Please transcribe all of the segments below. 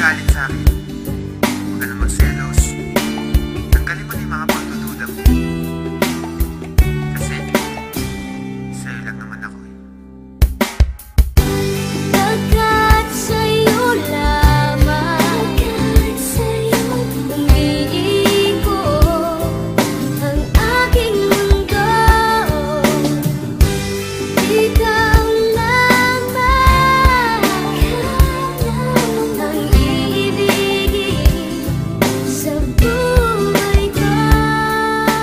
magalit sa akin. Huwag ka na magselos. Tanggalin mo na yung mga pagdududa mo. Kasi, sa'yo lang naman ako eh. Pagkat sa'yo lamang, umiikot ang aking mundo. Ikaw lamang ang iibigin sa buhay ko.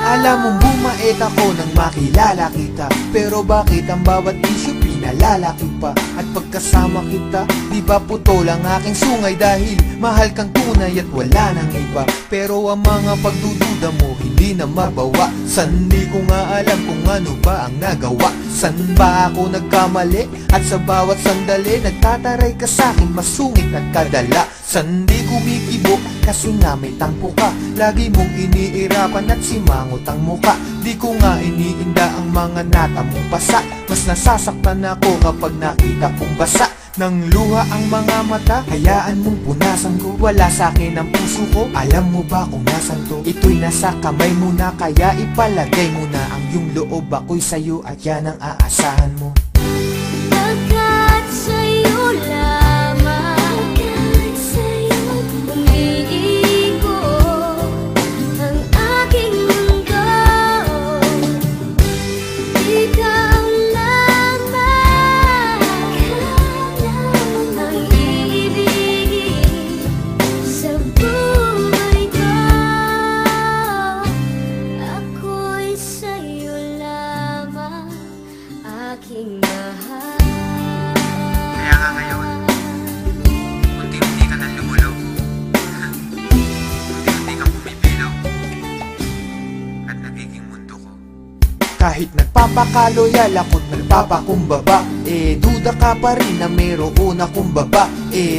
Alam mong bumait ako nang makilala kita, pero bakit ang bawat isyu pinalalaki pa? At pagkasama kita, di ba putol ang aking sungay? Dahil mahal kang tunay at wala nang iba. Pero ang mga pagdududa mo hindi na mabawa. San di ko nga alam kung ano ba ang nagawa. San ba ako nagkamali? At sa bawat sandali nagtataray ka sa'kin, masungit at kadala. San di kumikibo kasi nga may tampo ka. Lagi mong iniirapan at simangot ang muka. Di ko nga iniinda ang mga natamong pasa. Mas nasasaktan ako kapag nakita kong basa ng luha ang mga mata. Hayaan mong punasan ko, wala sa'kin ang puso ko. Alam mo ba kung nasan to? Ito'y nasa kamay mo na, kaya ipalagay mo na ang iyong loob. Ako'y sa'yo at yan ang aasahan mo. Pagkat sa'yo lamang, umiikot ang aking mundo. Ikaw lamang ang iibigin sa buhay ko. Ako'y sa'yo lamang, aking mahal. Kaya nga ngayon, unti-unti ka nang lumulog. Unti-unti kang pumipilaw. At nagiging mundo ko. Kahit nagpapakaloyal ako't nagpapakumbaba, duda ka pa rin na mayroon akong baba.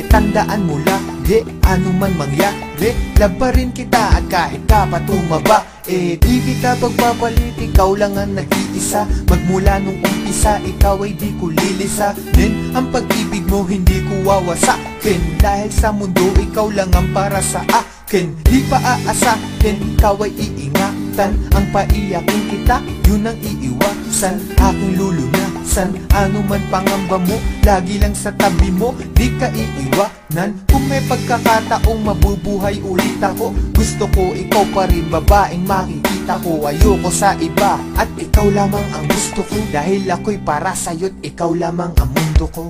Tandaan mo lagi, ano man mangyari, love pa rin kita at kahit ka pa tumaba. Di kita pagpapalit, ikaw lang ang nag-iisa. Magmula nung umpisa, ikaw ay di ko lilisanin. Ang pag-ibig mo hindi ko wawasakin, dahil sa mundo ikaw lang ang para sa akin. Di pa aasahin, ikaw ay iingatan. Ang paiyakin kita, yun ang iiwasan. Aking lulunasan, ano man pangamba mo, lagi lang sa tabi mo, di ka iiwanan. Kung may pagkakataong mabubuhay ulit ako, gusto ko ikaw pa rin, babaeng makikita ko. Ayoko sa iba, at ikaw lamang ang gusto ko, dahil ako'y para sa'yo't ikaw lamang ang mundo ko.